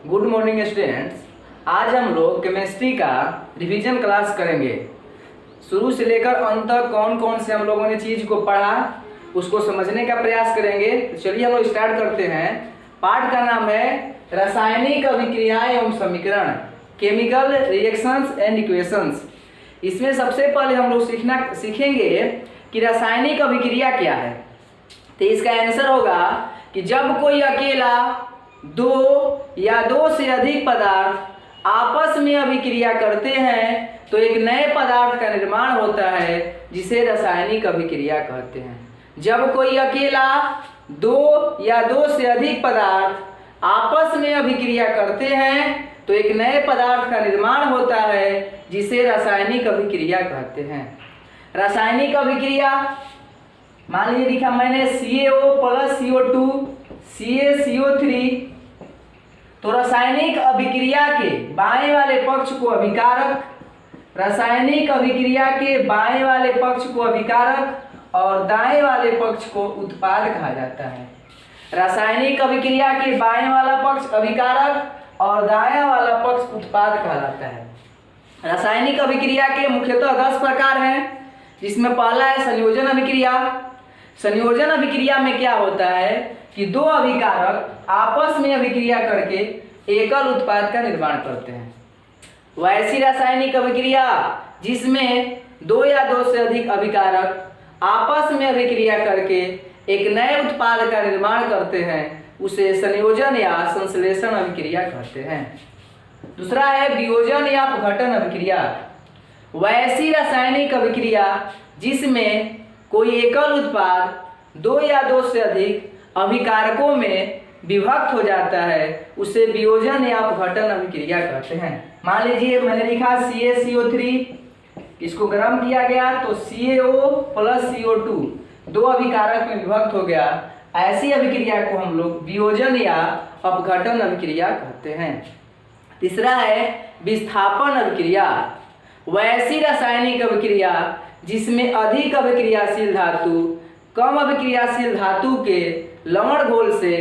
Good morning students. आज हम लोग केमिस्ट्री का रिवीजन क्लास करेंगे। शुरू से लेकर अंत तक कौन कौन से हम लोगों ने चीज़ को पढ़ा उसको समझने का प्रयास करेंगे। तो चलिए हम लोग स्टार्ट करते हैं। पाठ का नाम है रासायनिक अभिक्रियाएं एवं समीकरण, केमिकल रिएक्शंस एंड इक्वेशंस। इसमें सबसे पहले हम लोग सीखेंगे कि रासायनिक अभिक्रिया क्या है। तो इसका आंसर होगा कि जब कोई अकेला दो या दो से अधिक पदार्थ आपस में अभिक्रिया करते हैं तो एक नए पदार्थ का निर्माण होता है, जिसे रासायनिक अभिक्रिया कहते हैं। जब कोई अकेला दो या दो से अधिक पदार्थ आपस में अभिक्रिया करते हैं तो एक नए पदार्थ का निर्माण होता है, जिसे रासायनिक अभिक्रिया कहते हैं। रासायनिक अभिक्रिया मान लीजिए लिखा मैंने CaO प्लस CO2 CaCO3। तो रासायनिक अभिक्रिया के बाएं वाले पक्ष को अभिकारक, रासायनिक अभिक्रिया के बाएं वाले पक्ष को अभिकारक और दाएं वाले पक्ष को उत्पाद कहा जाता है। रासायनिक अभिक्रिया के बाएं वाला पक्ष अभिकारक और दायां वाला पक्ष उत्पाद कहलाता है। रासायनिक अभिक्रिया के मुख्यतः 10 प्रकार हैं, जिसमें पहला है संयोजन अभिक्रिया। संयोजन अभिक्रिया में क्या होता है कि दो अभिकारक आपस में अभिक्रिया करके एकल उत्पाद का निर्माण करते हैं। वैसी रासायनिक अभिक्रिया जिसमें दो या दो से अधिक अभिकारक आपस में अभिक्रिया करके एक नए उत्पाद का निर्माण करते हैं, उसे संयोजन या संश्लेषण अभिक्रिया कहते हैं। दूसरा है वियोजन या अपघटन अभिक्रिया। वैसी रासायनिक अभिक्रिया जिसमें कोई एकल उत्पाद दो या दो से अधिक अभिकारकों में विभक्त हो जाता है, उसे वियोजन या अपघटन अभिक्रिया कहते हैं। मान लीजिए मैंने लिखा CaCO3, इसको गर्म किया गया तो CaO प्लस CO2 दो अभिकारक में विभक्त हो गया। ऐसी अभिक्रिया को हम लोग वियोजन या अपघटन अभिक्रिया कहते हैं। तीसरा है विस्थापन अभिक्रिया। वैसी रासायनिक अभिक्रिया जिसमें अधिक अभिक्रियाशील धातु कम अभिक्रियाशील धातु के लवण घोल से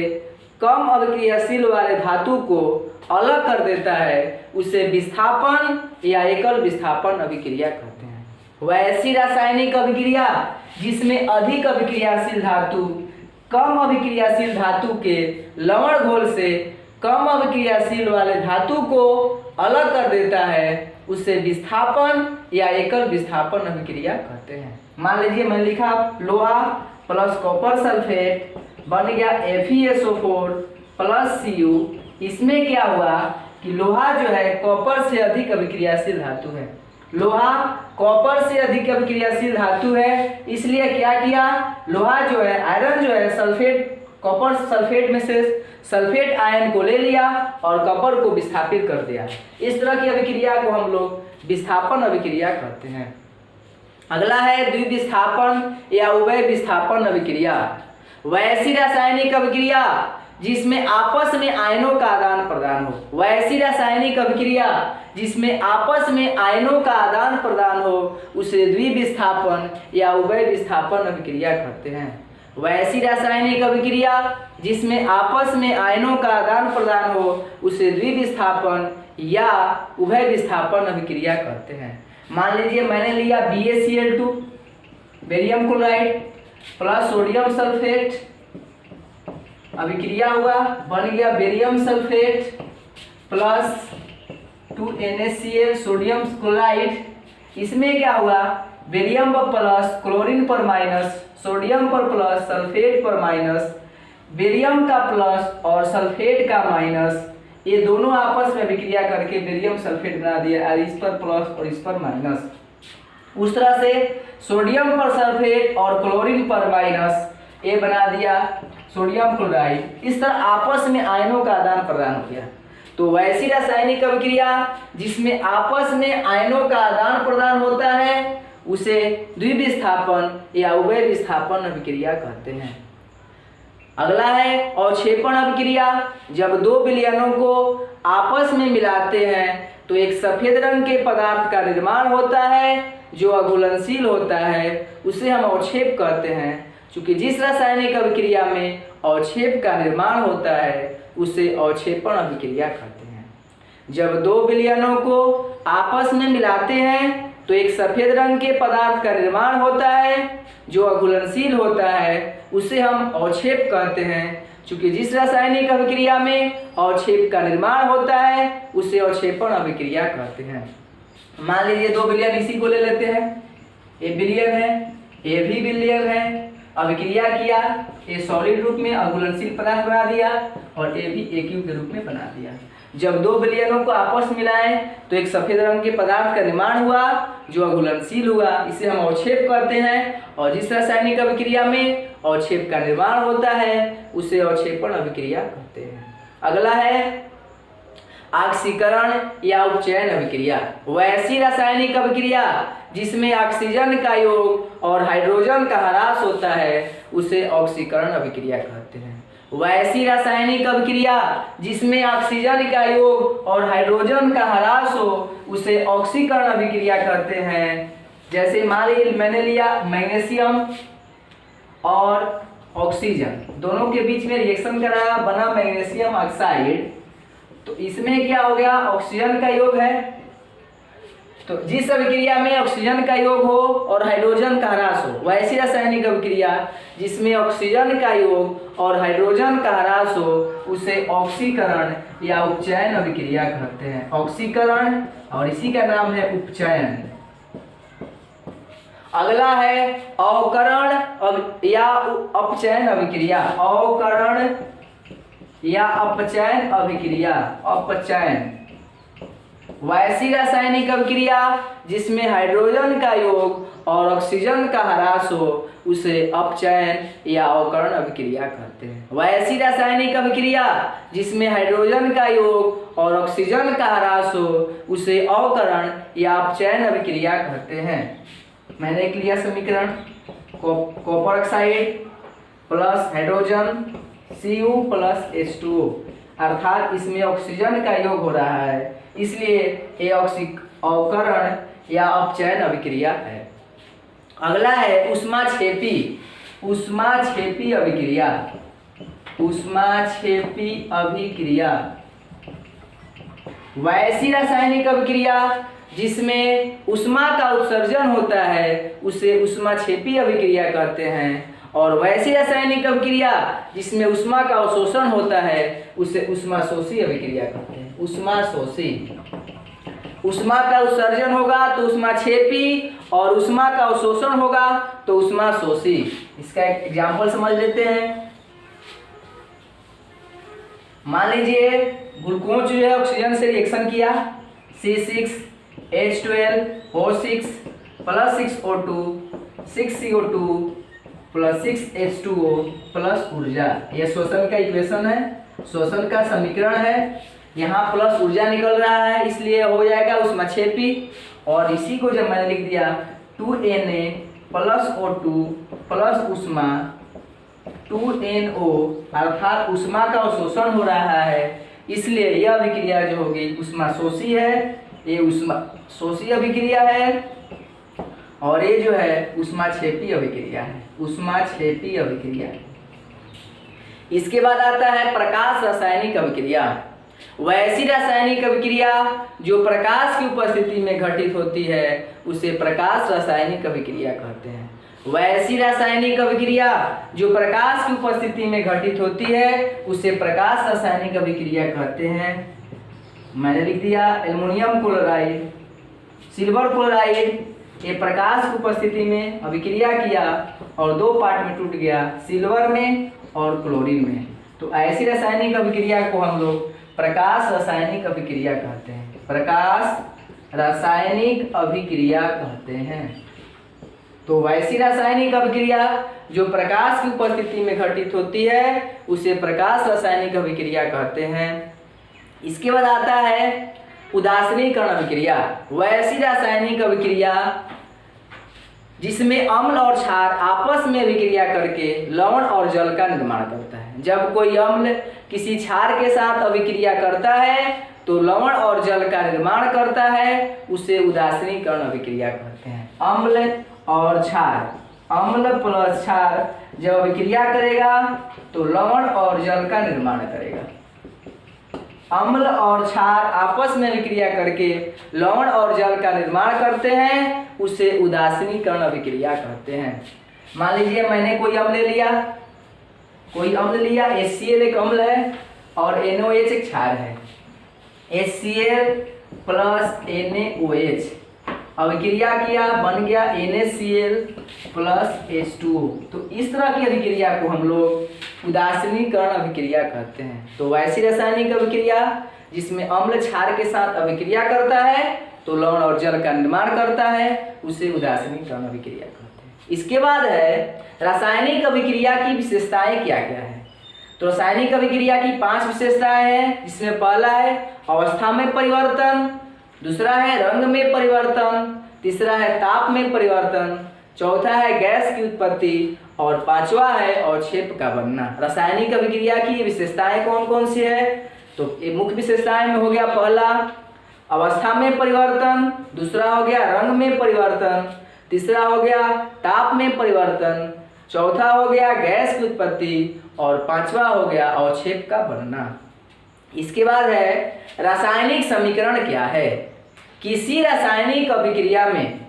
कम अभिक्रियाशील वाले धातु को अलग कर देता है, उसे विस्थापन या एकल विस्थापन अभिक्रिया कहते हैं। वैसी रासायनिक अभिक्रिया जिसमें अधिक अभिक्रियाशील धातु कम अभिक्रियाशील धातु के लवण घोल से कम अभिक्रियाशील वाले धातु को अलग कर देता है, उसे विस्थापन या एकल विस्थापन अभिक्रिया कहते हैं। मान लीजिए मैंने लिखा लोहा प्लस कॉपर सल्फेट बन गया FeSO4 प्लस Cu। इसमें क्या हुआ कि लोहा जो है कॉपर से अधिक अभिक्रियाशील धातु है। लोहा कॉपर से अधिक अभिक्रियाशील धातु है, इसलिए क्या किया, लोहा जो है आयरन जो है सल्फेट कॉपर सल्फेट में से सल्फेट आयन को ले लिया और कॉपर को विस्थापित कर दिया। इस तरह की अभिक्रिया को हम लोग विस्थापन अभिक्रिया कहते हैं। अगला है द्विविस्थापन या उभय विस्थापन अभिक्रिया। वैसी रासायनिक अभिक्रिया जिसमें आपस में आयनों का आदान प्रदान हो। वैसी रासायनिक अभिक्रिया जिसमें आपस में आयनों का आदान प्रदान हो, उसे द्विविस्थापन या उभय विस्थापन अभिक्रिया कहते हैं। वैसी रासायनिक अभिक्रिया जिसमें आपस में आयनों का आदान प्रदान हो, उसे द्विविस्थापन या उभय विस्थापन अभिक्रिया कहते हैं। मान लीजिए मैंने लिया BaCl2 barium chloride plus sodium sulphate, अभिक्रिया हुआ बन गया barium sulphate plus 2NaCl sodium chloride. इसमें क्या हुआ, बेरियम पर प्लस क्लोरीन पर माइनस, सोडियम पर प्लस सल्फेट पर माइनस, बेरियम का प्लस और सल्फेट का माइनस, ये दोनों आपस में अभिक्रिया करके बेरियम सल्फेट बना दिया, इस पर प्लस और इस पर माइनस। उस तरह से सोडियम पर सल्फेट और क्लोरीन पर माइनस, ये बना दिया सोडियम क्लोराइड। इस तरह आपस में आयनों का आदान प्रदान हो गया। तो वैसी रासायनिक अभिक्रिया जिसमें आपस में आयनों का आदान प्रदान होता है, उसे द्विविस्थापन या उभय विस्थापन अभिक्रिया कहते हैं। अगला है अवक्षेपण अभिक्रिया। जब दो विलयनों को आपस में मिलाते हैं तो एक सफेद रंग के पदार्थ का निर्माण होता है जो अघुलनशील होता है, उसे हम अवक्षेप कहते हैं। क्योंकि जिस रासायनिक अभिक्रिया में अवक्षेप का निर्माण होता है उसे अवक्षेपण अभिक्रिया कहते हैं। जब दो विलयनों को आपस में मिलाते हैं तो एक सफेद रंग के पदार्थ का निर्माण होता है जो अघुलनशील होता है, उसे हम अवक्षेप कहते हैं। चूंकि जिस रासायनिक अभिक्रिया में अवक्षेप का निर्माण होता है उसे अवक्षेपण अभिक्रिया कहते हैं। मान लीजिए दो विलयन इसी को ले लेते हैं, ए विलयन है, ए भी विलयन है, अभिक्रिया किया, ए सॉलिड रूप में अघुलनशील पदार्थ बना दिया और ए भी एक्यू के रूप में बना दिया। जब दो विलयनों को आपस में मिलाएं तो एक सफेद रंग के पदार्थ का निर्माण हुआ जो अघुलनशील हुआ, इसे हम अवक्षेप कहते हैं। और जिस रासायनिक अभिक्रिया में अवक्षेप का निर्माण होता है उसे अवक्षेपण अभिक्रिया कहते हैं। अगला है ऑक्सीकरण या उपचयन अभिक्रिया। वैसी रासायनिक अभिक्रिया जिसमें ऑक्सीजन का योग और हाइड्रोजन का ह्रास होता है उसे ऑक्सीकरण अभिक्रिया कहते हैं। वैसी रासायनिक अभिक्रिया जिसमें ऑक्सीजन का योग और हाइड्रोजन का ह्रास हो उसे ऑक्सीकरण अभिक्रिया कहते हैं। जैसे मान लीजिए मैंने लिया मैग्नीशियम और ऑक्सीजन, दोनों के बीच में रिएक्शन कराया, बना मैग्नीशियम ऑक्साइड। तो इसमें क्या हो गया, ऑक्सीजन का योग है। तो जिस अभिक्रिया में ऑक्सीजन का योग हो और हाइड्रोजन का ह्रास हो, वैसी रासायनिक अभिक्रिया जिसमें ऑक्सीजन का योग और हाइड्रोजन का ह्रास हो उसे ऑक्सीकरण या उपचयन अभिक्रिया कहते हैं। ऑक्सीकरण और इसी का नाम है उपचयन। अगला है अवकरण या अपचयन अभिक्रिया। अवकरण या अपचयन अभिक्रिया। अपचयन वैसी रासायनिक अभिक्रिया जिसमें हाइड्रोजन का योग और ऑक्सीजन का ह्रास हो उसे अपचयन या अवकरण अभिक्रिया कहते हैं। वैसी रासायनिक अभिक्रिया जिसमें हाइड्रोजन का योग और ऑक्सीजन का ह्रास हो उसे अवकरण या अपचयन अभिक्रिया कहते हैं। मैंने एक लिया समीकरण, copper oxide plus hydrogen Cu plus H2O, अर्थात इसमें ऑक्सीजन का योग हो रहा है, इसलिए ये अवकरण या अपचयन अभिक्रिया है। अगला है ऊष्माक्षेपी। ऊष्माक्षेपी अभिक्रिया। ऊष्माक्षेपी अभिक्रिया वैसी रासायनिक अभिक्रिया जिसमें ऊष्मा का उत्सर्जन होता है उसे ऊष्माक्षेपी अभिक्रिया कहते हैं। और वैसी रासायनिक अभिक्रिया जिसमें ऊष्मा का अवशोषण होता है उसे ऊष्माशोषी अभिक्रिया कहते हैं। ऊष्माशोषी, ऊष्मा का उत्सर्जन होगा तो ऊष्माक्षेपी और ऊष्मा का अवशोषण होगा तो ऊष्माशोषी। इसका एक एग्जाम्पल समझ लेते हैं। मान लीजिए ग्लूकोज जो है ऑक्सीजन से रिएक्शन किया, C6H12O6 plus 6O2 6CO2 plus 6H2O plus ऊर्जा। यह शोषण का इक्वेशन है, शोषण का समीकरण है। यहाँ प्लस ऊर्जा निकल रहा है इसलिए हो जाएगा ऊष्माक्षेपी। और इसी को जब मैंने लिख दिया 2Na प्लस O2 प्लस ऊष्मा 2NO, अर्थात ऊष्मा का अवशोषण हो रहा है, इसलिए यह अभिक्रिया जो होगी ऊष्माशोषी है। ये ऊष्माशोषी अभिक्रिया है और ये जो है ऊष्माक्षेपी अभिक्रिया है। ऊष्माक्षेपी अभिक्रिया। इसके बाद आता है प्रकाश रासायनिक अभिक्रिया। वैसी रासायनिक अभिक्रिया जो प्रकाश की उपस्थिति में घटित होती है उसे प्रकाश रासायनिक अभिक्रिया कहते हैं। वैसी रासायनिक अभिक्रिया जो प्रकाश की उपस्थिति में घटित होती है उसे प्रकाश रासायनिक अभिक्रिया कहते हैं। मैंने लिख दिया एल्युमिनियम क्लोराइड, सिल्वर क्लोराइड, ये प्रकाश की उपस्थिति में अभिक्रिया किया और दो पार्ट में टूट गया, सिल्वर में और क्लोरीन में। तो ऐसी रासायनिक अभिक्रिया को हम लोग प्रकाश रासायनिक अभिक्रिया कहते हैं। प्रकाश रासायनिक अभिक्रिया कहते हैं। तो वैसी रासायनिक अभिक्रिया जो प्रकाश की उपस्थिति में घटित होती है उसे प्रकाश रासायनिक अभिक्रिया कहते हैं। इसके बाद आता है उदासीनीकरण अभिक्रिया। वैसी रासायनिक अभिक्रिया जिसमें अम्ल और क्षार आपस में अभिक्रिया करके लवण और जल का निर्माण करता है। जब कोई अम्ल किसी क्षार के साथ अभिक्रिया करता है तो लवण और जल का निर्माण करता है, उसे उदासीनीकरण अभिक्रिया कहते हैं। अम्ल और क्षार, अम्ल प्लस क्षार जब अभिक्रिया करेगा तो लवण और जल का निर्माण करेगा। अम्ल और क्षार आपस में अभिक्रिया करके लवण और जल का निर्माण करते हैं, उसे उदासीनीकरण अभिक्रिया कहते हैं। मान लीजिए मैंने कोई अम्ल लिया, HCl एक अम्ल है और NOH एक क्षार है। HCl प्लस NaOH अभिक्रिया किया, बन गया NaCl प्लस H2O। तो इस तरह की अभिक्रिया को हम लोग उदासीनीकरण अभिक्रिया कहते हैं। तो वैसी रासायनिक अभिक्रिया जिसमें अम्ल क्षार के साथ अभिक्रिया करता है तो लवण और जल का निर्माण करता है, उसे उदासीनीकरण अभिक्रिया कहते हैं। इसके बाद है रासायनिक अभिक्रिया की विशेषताएं क्या क्या है। तो रासायनिक अभिक्रिया की 5 विशेषताएं हैं, जिसमें पहला है अवस्था में परिवर्तन, दूसरा है रंग में परिवर्तन, तीसरा है ताप में परिवर्तन, चौथा है गैस की उत्पत्ति और पांचवा है अवक्षेप का बनना। रासायनिक अभिक्रिया की विशेषताएं कौन कौन सी है। तो ये मुख्य विशेषताएं में हो गया पहला अवस्था में परिवर्तन, दूसरा हो गया रंग में परिवर्तन, तीसरा हो गया ताप में परिवर्तन, चौथा हो गया गैस की उत्पत्ति और पांचवा हो गया अवक्षेप का बनना। इसके बाद है रासायनिक समीकरण क्या है। किसी रासायनिक अभिक्रिया में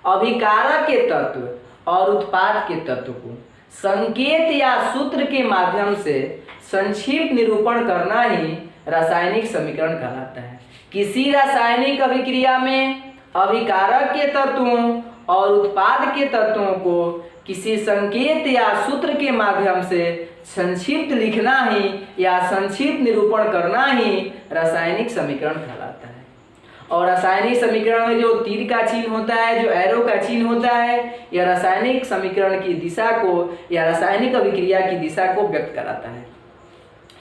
अभिकारक के तत्व और उत्पाद के तत्व को संकेत या सूत्र के माध्यम से संक्षिप्त निरूपण करना ही रासायनिक समीकरण कहलाता है। किसी रासायनिक अभिक्रिया में अभिकारक के तत्वों और उत्पाद के तत्वों को किसी संकेत या सूत्र के माध्यम से संक्षिप्त लिखना ही या संक्षिप्त निरूपण करना ही रासायनिक समीकरण कहलाता है। और रासायनिक समीकरण में जो तीर का चिन्ह होता है, जो एरो का चिन्ह होता है, यह रासायनिक समीकरण की दिशा को या रासायनिक अभिक्रिया की दिशा को व्यक्त कराता है।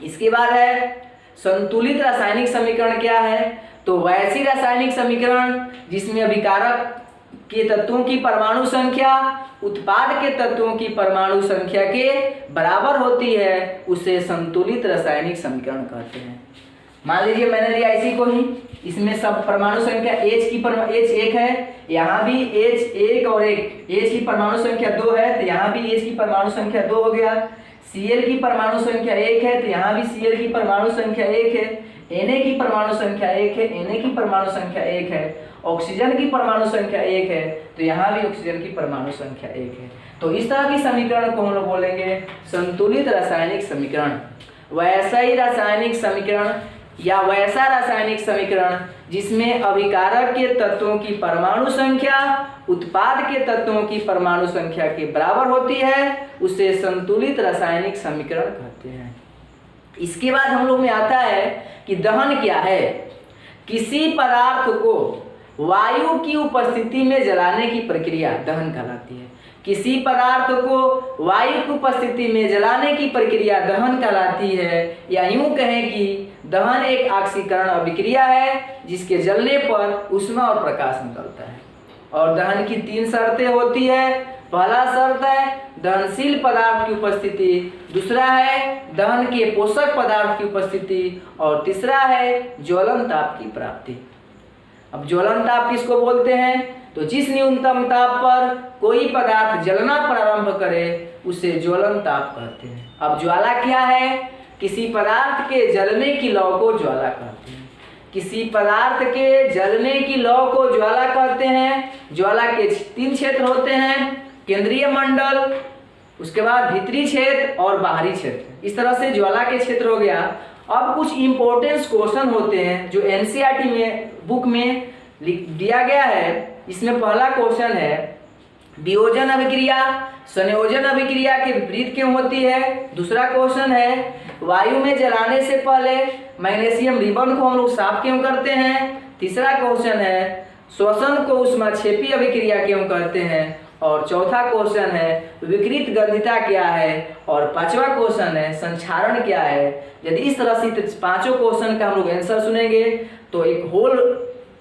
इसके बाद है संतुलित रासायनिक समीकरण क्या है। तो वैसी रासायनिक समीकरण जिसमें अभिकारक के तत्वों की परमाणु संख्या उत्पाद के तत्वों की परमाणु संख्या के बराबर होती है, उसे संतुलित रासायनिक समीकरण कहते हैं। मान लीजिए मैंने लिया इसी को ही, इसमें सब परमाणु संख्या H एक है, यहाँ भी H एक और एक, H की परमाणु संख्या 2 है तो यहाँ भी H की परमाणु संख्या 2 हो गया। Cl की परमाणु संख्या 1 है तो यहाँ भी Cl की परमाणु संख्या 1 है। Na की परमाणु संख्या 1 है, Na की परमाणु संख्या 1 है। ऑक्सीजन की परमाणु संख्या 1 है तो यहाँ भी ऑक्सीजन की परमाणु संख्या 1 है। तो इस तरह की समीकरण को हम लोग बोलेंगे संतुलित रासायनिक समीकरण। वैसा ही रासायनिक समीकरण या वैसा रासायनिक समीकरण जिसमें अभिकारक के तत्वों की परमाणु संख्या उत्पाद के तत्वों की परमाणु संख्या के बराबर होती है, उसे संतुलित रासायनिक समीकरण कहते हैं। इसके बाद हम लोग में आता है कि दहन क्या है। किसी पदार्थ को वायु की उपस्थिति में जलाने की प्रक्रिया दहन कहलाती है। किसी पदार्थ को वायु की उपस्थिति में जलाने की प्रक्रिया दहन कहलाती है, या यूं कहें कि दहन एक ऑक्सीकरण अभिक्रिया है जिसके जलने पर ऊष्मा और प्रकाश निकलता है। और दहन की 3 शर्तें होती है। पहला शर्त है दहनशील पदार्थ की उपस्थिति, दूसरा है दहन के पोषक पदार्थ की उपस्थिति और तीसरा है ज्वलन ताप की प्राप्ति। अब ज्वलन ताप किसको बोलते हैं। तो जिस न्यूनतम ताप पर कोई पदार्थ जलना प्रारंभ करे उसे ज्वलन ताप कहते हैं। अब ज्वाला क्या है। किसी पदार्थ के जलने की लौ को ज्वाला कहते हैं। किसी पदार्थ के जलने की लौ को ज्वाला कहते हैं। ज्वाला के 3 क्षेत्र होते हैं, केंद्रीय मंडल, उसके बाद भीतरी क्षेत्र और बाहरी क्षेत्र। इस तरह से ज्वाला के क्षेत्र हो गया। अब कुछ इंपॉर्टेंट क्वेश्चन होते हैं जो एनसीईआरटी में बुक में दिया गया है। इसमें पहला क्वेश्चन है वियोजन अभिक्रिया संयोजन अभिक्रिया के विपरीत क्यों होती है। दूसरा क्वेश्चन है वायु में जलाने से पहले मैग्नीशियम रिबन को हम लोग साफ क्यों करते हैं। तीसरा क्वेश्चन है श्वसन को ऊष्माक्षेपी अभिक्रिया क्यों करते हैं। और चौथा क्वेश्चन है विकृत गंधिता क्या है। और पांचवा क्वेश्चन है संक्षारण क्या है। यदि इस तरह से 5 क्वेश्चन का हम लोग आंसर सुनेंगे तो एक होल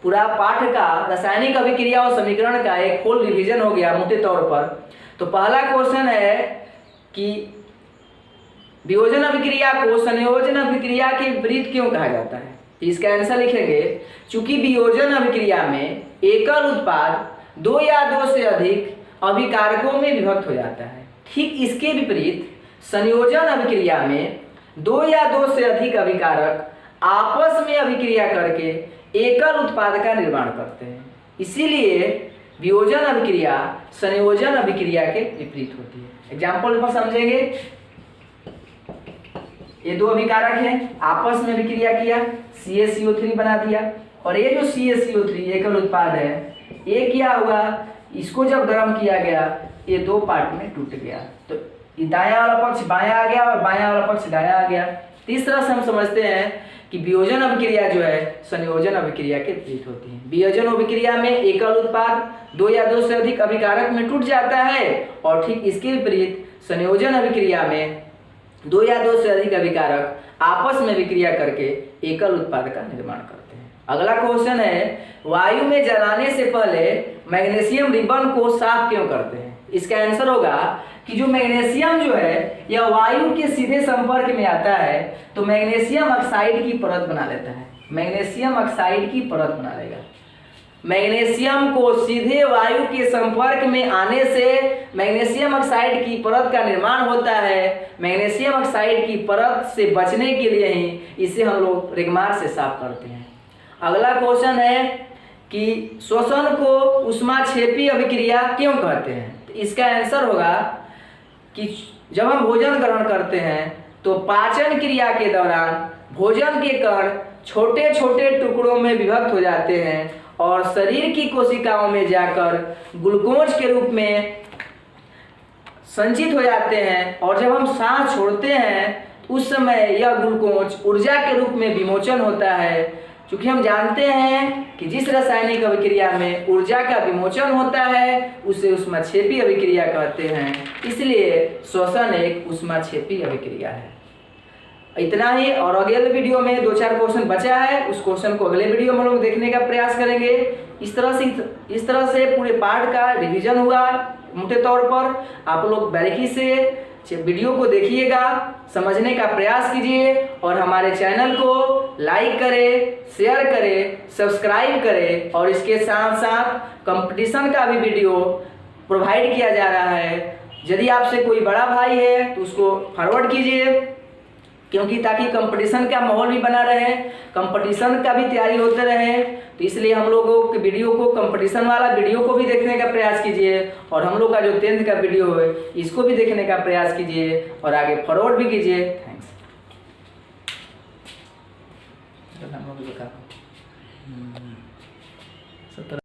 पूरा पाठ का रासायनिक अभिक्रिया और समीकरण का एक होल रिवीजन हो गया मोटे तौर पर। तो पहला क्वेश्चन है कि वियोजन अभिक्रिया को संयोजन अभिक्रिया के विपरीत क्यों कहा जाता है। इसका आंसर लिखेंगे चूंकि वियोजन अभिक्रिया में एकल उत्पाद 2 या 2 से अधिक अभिकारकों में विभक्त हो जाता है। ठीक इसके विपरीत संयोजन अभिक्रिया में 2 या 2 से अधिक अभिकारक आपस में अभिक्रिया करके एकल उत्पाद का निर्माण करते हैं। इसीलिए वियोजन अभिक्रिया संयोजन अभिक्रिया के विपरीत होती है। एग्जाम्पल पर समझेंगे। ये दो अभिकारक हैं, आपस में अभिक्रिया किया, CaCO3 बना दिया, और ये जो CaCO3 एकल उत्पाद है, ये क्या हुआ, इसको जब गर्म किया गया ये दो पार्ट में टूट गया, तो दायां वाला पक्ष बायां आ गया और बायां वाला पक्ष दायां आ गया। इस तरह से हम समझते हैं कि वियोजन अभिक्रिया जो है संयोजन अभिक्रिया के विपरीत होती है। वियोजन अभिक्रिया में एकल उत्पाद दो या दो से अधिक अभिकारक में टूट जाता है, और ठीक इसके विपरीत संयोजन अभिक्रिया में दो या दो से अधिक अभिकारक आपस में विक्रिया करके एकल उत्पाद का निर्माण करते हैं। अगला क्वेश्चन है, वायु में जलाने से पहले मैग्नीशियम रिबन को साफ क्यों करते हैं? इसका आंसर होगा कि जो मैग्नीशियम जो है यह वायु के सीधे संपर्क में आता है तो मैग्नीशियम ऑक्साइड की परत बना लेता है। मैग्नीशियम ऑक्साइड की परत बना लेगा। मैग्नीशियम को सीधे वायु के संपर्क में आने से मैग्नीशियम ऑक्साइड की परत का निर्माण होता है। मैग्नीशियम ऑक्साइड की परत से बचने के लिए ही इसे हम लोग रेगमार से साफ करते हैं। अगला क्वेश्चन है कि श्वसन को ऊष्माक्षेपी अभिक्रिया क्यों कहते हैं? तो इसका आंसर होगा कि जब हम भोजन ग्रहण करते हैं तो पाचन क्रिया के दौरान भोजन के कण छोटे छोटे टुकड़ों में विभक्त हो जाते हैं और शरीर की कोशिकाओं में जाकर ग्लूकोज के रूप में संचित हो जाते हैं, और जब हम सांस छोड़ते हैं उस समय यह ग्लूकोज ऊर्जा के रूप में विमोचन होता है। क्योंकि हम जानते हैं कि जिस रासायनिक अभिक्रिया में ऊर्जा का विमोचन होता है उसे ऊष्माक्षेपी अभिक्रिया कहते हैं, इसलिए श्वसन एक ऊष्माक्षेपी अभिक्रिया है। इतना ही, और अगले वीडियो में दो चार क्वेश्चन बचा है, उस क्वेश्चन को अगले वीडियो में लोग देखने का प्रयास करेंगे। इस तरह से पूरे पार्ट का रिवीजन हुआ। मोटे तौर पर आप लोग बारीकी से वीडियो को देखिएगा, समझने का प्रयास कीजिए, और हमारे चैनल को लाइक करें, शेयर करें, सब्सक्राइब करें, और इसके साथ साथ कंपटीशन का भी वीडियो प्रोवाइड किया जा रहा है। यदि आपसे कोई बड़ा भाई है तो उसको फॉरवर्ड कीजिए, क्योंकि ताकि कंपटीशन का माहौल भी बना रहे, कंपटीशन का भी तैयारी होते रहे। तो इसलिए हम लोगों के वीडियो को, कंपटीशन वाला वीडियो को भी देखने का प्रयास कीजिए, और हम लोग का जो 10th का वीडियो है इसको भी देखने का प्रयास कीजिए और आगे फॉरवर्ड भी कीजिए। थैंक्स।